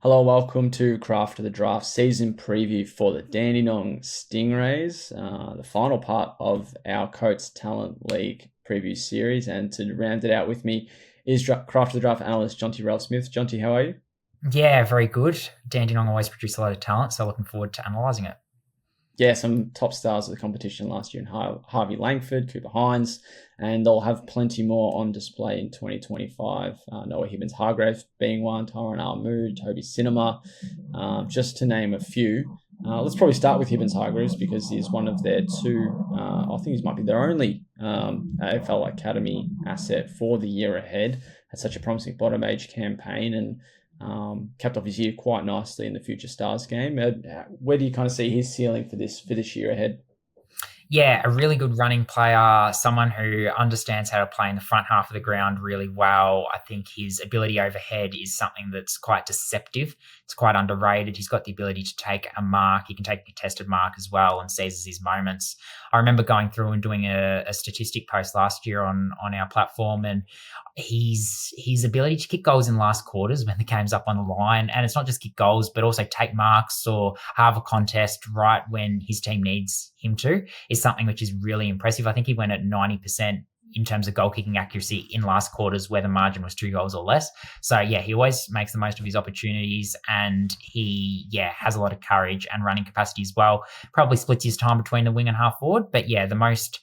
Hello, welcome to Craft of the Draft season preview for the Dandenong Stingrays, the final part of our Coates Talent League preview series. And to round it out with me is Craft of the Draft analyst Jonty Ralph-Smith. Jonty, how are you? Yeah, very good. Dandenong always produce a lot of talent, so looking forward to analysing it. Yeah, some top stars of the competition last year in Harvey Langford, Cooper Hines, and they'll have plenty more on display in 2025. Noah Hibbins-Hargreaves being one, Tyron Mood, Toby Sinnema, just to name a few. Let's probably start with Hibbins-Hargreaves because he's one of their two, I think he might be their only AFL Academy asset for the year ahead. Had such a promising bottom age campaign and capped off his year quite nicely in the Future Stars game. Where do you kind of see his ceiling for this year ahead? Yeah, a really good running player, someone who understands how to play in the front half of the ground really well. I think his ability overhead is something that's quite deceptive. It's quite underrated. He's got the ability to take a mark. He can take a contested mark as well and seizes his moments. I remember going through and doing a statistic post last year on our platform, and his ability to kick goals in last quarters when the game's up on the line, and it's not just kick goals, but also take marks or have a contest right when his team needs him to, is something which is really impressive. I think he went at 90% in terms of goal kicking accuracy in last quarters where the margin was 2 goals or less. So yeah, he always makes the most of his opportunities, and he has a lot of courage and running capacity as well. Probably splits his time between the wing and half forward, but yeah, the most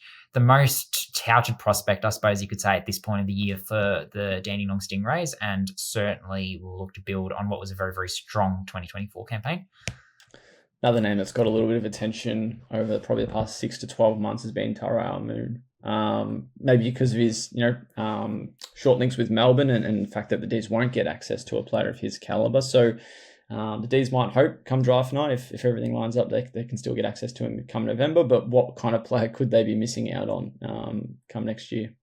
touted prospect, I suppose you could say, at this point of the year for the Dandenong Stingrays, and certainly will look to build on what was a very, very strong 2024 campaign. Another name that's got a little bit of attention over probably the past 6 to 12 months has been Tyrell Moon. Maybe because of his, short links with Melbourne and the fact that the D's won't get access to a player of his caliber. So the D's might hope come draft night, if everything lines up, they can still get access to him come November. But what kind of player could they be missing out on come next year?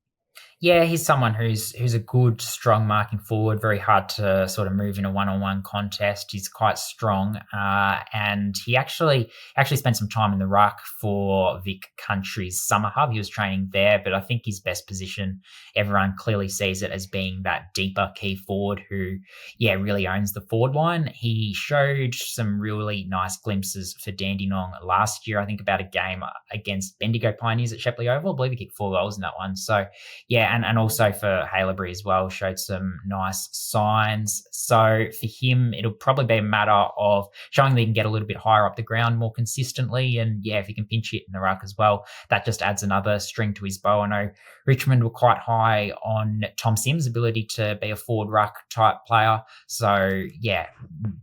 Yeah, he's someone who's a good, strong marking forward. Very hard to sort of move in a one-on-one contest. He's quite strong, and he actually spent some time in the ruck for Vic Country's summer hub. He was training there, but I think his best position, everyone clearly sees it as being that deeper key forward who, really owns the forward line. He showed some really nice glimpses for Dandenong last year. I think about a game against Bendigo Pioneers at Shepley Oval. I believe he kicked 4 goals in that one. So yeah, and also for Halebury as well, showed some nice signs. So for him, it'll probably be a matter of showing that he can get a little bit higher up the ground more consistently. And yeah, if he can pinch hit in the ruck as well, that just adds another string to his bow. I know Richmond were quite high on Tom Sims' ability to be a forward ruck type player. So yeah,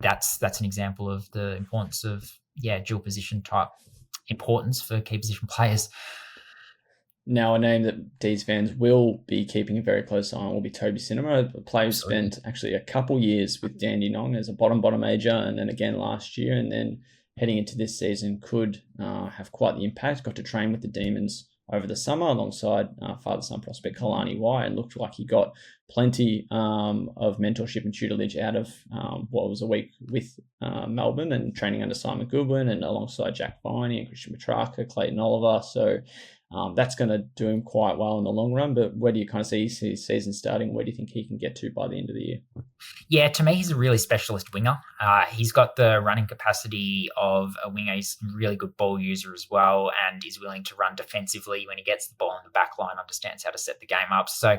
that's an example of the importance of dual position type importance for key position players. Now, a name that D's fans will be keeping a very close eye on will be Toby Sinnema, a player who Absolutely. spent actually a couple years with Dandenong as a bottom major, and then again last year, and then heading into this season could have quite the impact. Got to train with the Demons over the summer alongside father-son prospect Kalani Y, and looked like he got plenty of mentorship and tutelage out of what was a week with Melbourne and training under Simon Goodwin and alongside Jack Viney and Christian Petrarca, Clayton Oliver. So that's going to do him quite well in the long run. But where do you kind of see his season starting? Where do you think he can get to by the end of the year? Yeah, to me, he's a really specialist winger. He's got the running capacity of a winger. He's a really good ball user as well, and is willing to run defensively when he gets the ball in the back line, understands how to set the game up. So,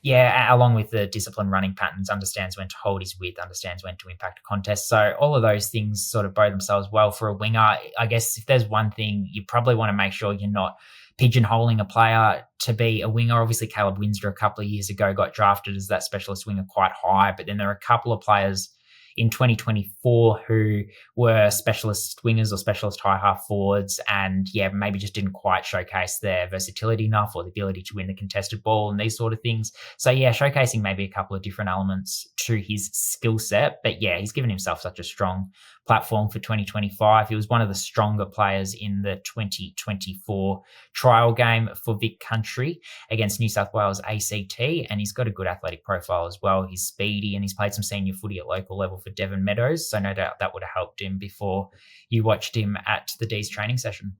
yeah, along with the disciplined running patterns, understands when to hold his width, understands when to impact a contest. So all of those things sort of bow themselves well for a winger. I guess if there's one thing, you probably want to make sure you're not pigeonholing a player to be a winger. Obviously, Caleb Winsor a couple of years ago got drafted as that specialist winger quite high, but then there are a couple of players in 2024 who were specialist wingers or specialist high half forwards, and maybe just didn't quite showcase their versatility enough or the ability to win the contested ball and these sort of things. So showcasing maybe a couple of different elements to his skill set, but he's given himself such a strong platform for 2025. He was one of the stronger players in the 2024 trial game for Vic Country against New South Wales ACT, and he's got a good athletic profile as well. He's speedy and he's played some senior footy at local level for Devon Meadows, so no doubt that would have helped him before you watched him at the D's training session.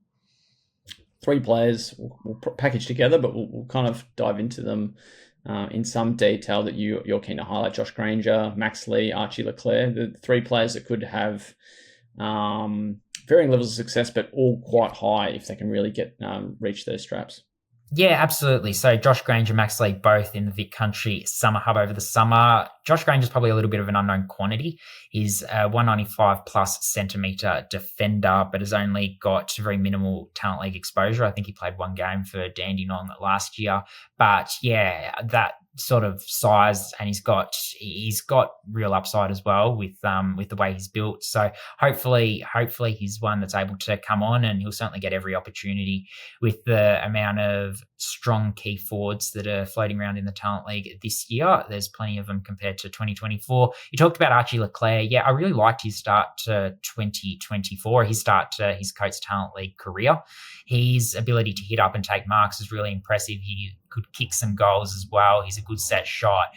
Three players we'll package together, but we'll kind of dive into them in some detail that you're keen to highlight? Josh Granger, Max Lee, Archie Leclerc, the three players that could have varying levels of success, but all quite high if they can really get reach those straps. Yeah, absolutely. So Josh Granger, Max Lee, both in the Vic Country Summer Hub over the summer. Josh Granger's probably a little bit of an unknown quantity. He's a 195 plus centimetre defender, but has only got very minimal talent league exposure. I think he played one game for Dandenong last year. But yeah, that sort of size, and he's got real upside as well with the way he's built. So hopefully he's one that's able to come on, and he'll certainly get every opportunity with the amount of strong key forwards that are floating around in the talent league this year. There's plenty of them compared to 2024. You talked about Archie Leclerc. Yeah, I really liked his start to 2024. His start to his Coates Talent League career. His ability to hit up and take marks is really impressive. He could kick some goals as well. He's a good set shot,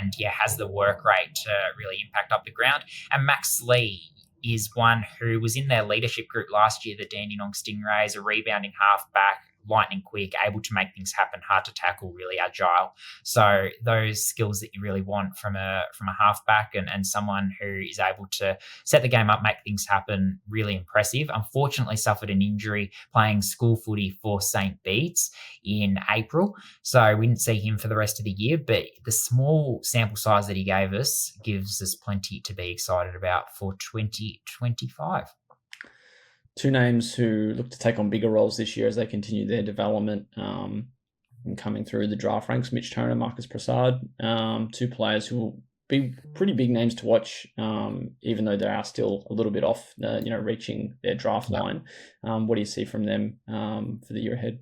and yeah, has the work rate to really impact up the ground. And Max Lee is one who was in their leadership group last year, the Dandenong Stingrays, a rebounding halfback, lightning quick, able to make things happen, hard to tackle, really agile. So those skills that you really want from a halfback and someone who is able to set the game up, make things happen, really impressive. Unfortunately suffered an injury playing school footy for St. Bede's in April. So we didn't see him for the rest of the year, but the small sample size that he gave us gives us plenty to be excited about for 2025. Two names who look to take on bigger roles this year as they continue their development and coming through the draft ranks. Mitch Toner, Marcus Prasad, two players who will be pretty big names to watch, even though they are still a little bit off, reaching their draft line. What do you see from them for the year ahead?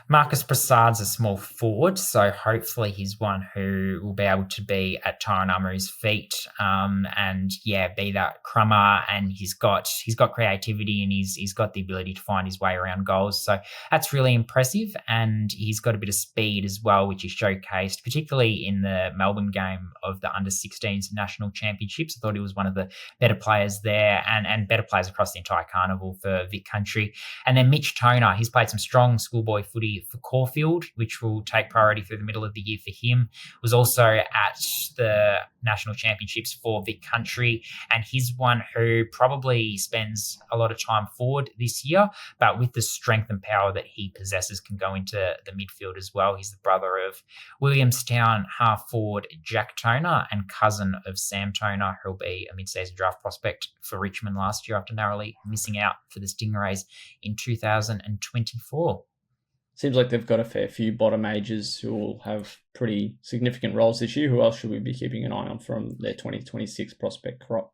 Marcus Prasad's a small forward, so hopefully he's one who will be able to be at Taranamaru's feet, and be that crummer. And he's got creativity, and he's got the ability to find his way around goals. So that's really impressive, and he's got a bit of speed as well, which is showcased particularly in the Melbourne game of the under-16s national championships. I thought he was one of the better players there, and better players across the entire carnival for Vic Country. And then Mitch Toner, he's played some strong schoolboy footy for Caulfield, which will take priority through the middle of the year for him. Was also at the national championships for Vic Country, and he's one who probably spends a lot of time forward this year, but with the strength and power that he possesses can go into the midfield as well. He's the brother of Williamstown half forward Jack Toner and cousin of Sam Toner, who'll be a mid-season draft prospect for Richmond last year after narrowly missing out for the Stingrays in 2024. Seems like they've got a fair few bottom ages who will have pretty significant roles this year. Who else should we be keeping an eye on from their 2026 prospect crop?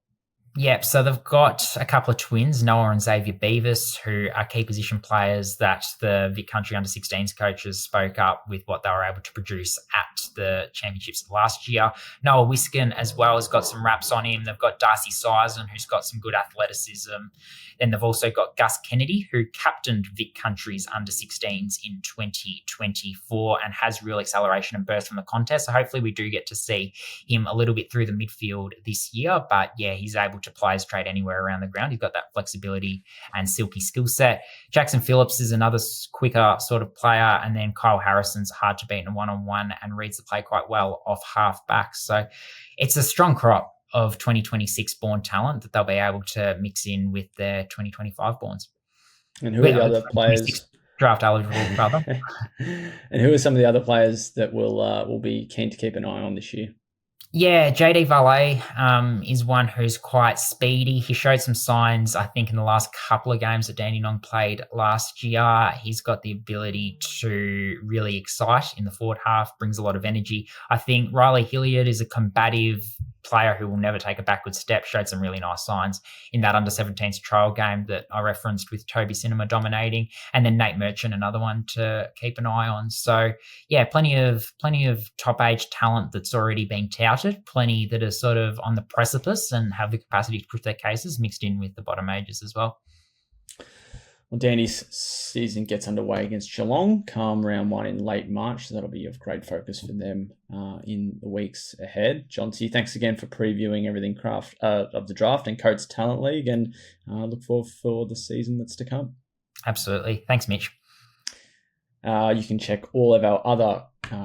Yep, so they've got a couple of twins, Noah and Xavier Beavis, who are key position players that the Vic Country under-16s coaches spoke up with what they were able to produce at the championships last year. Noah Wiskin as well has got some raps on him. They've got Darcy Sizen, who's got some good athleticism. Then they've also got Gus Kennedy, who captained Vic Country's under-16s in 2024 and has real acceleration and burst from the contest. So hopefully we do get to see him a little bit through the midfield this year. But yeah, he's able to play his trade anywhere around the ground. He's got that flexibility and silky skill set. Jackson Phillips is another quicker sort of player. And then Kyle Harrison's hard to beat in a one-on-one and reads the play quite well off half back. So it's a strong crop of 2026 born talent that they'll be able to mix in with their 2025 borns. And who are the other players? Draft eligible, brother. And who are some of the other players that will be keen to keep an eye on this year? Yeah, JD Valet is one who's quite speedy. He showed some signs, I think, in the last couple of games that Dandenong played last year. He's got the ability to really excite in the forward half, brings a lot of energy. I think Riley Hilliard is a combative player who will never take a backward step, showed some really nice signs in that under-17s trial game that I referenced with Toby Sinnema dominating, and then Nate Merchant, another one to keep an eye on. So yeah, plenty of top age talent that's already been touted, plenty that are sort of on the precipice and have the capacity to push their cases, mixed in with the bottom ages as well. Well, Danny's season gets underway against Geelong come round one in late March, so that'll be of great focus for them in the weeks ahead. John T, thanks again for previewing everything of the draft and Coates Talent League, and look forward for the season that's to come. Absolutely. Thanks, Mitch. You can check all of our other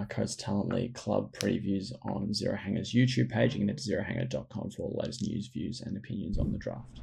Coast Talent League Club previews on Zero Hanger's YouTube page. You can head to zerohanger.com for all the latest news, views, and opinions on the draft.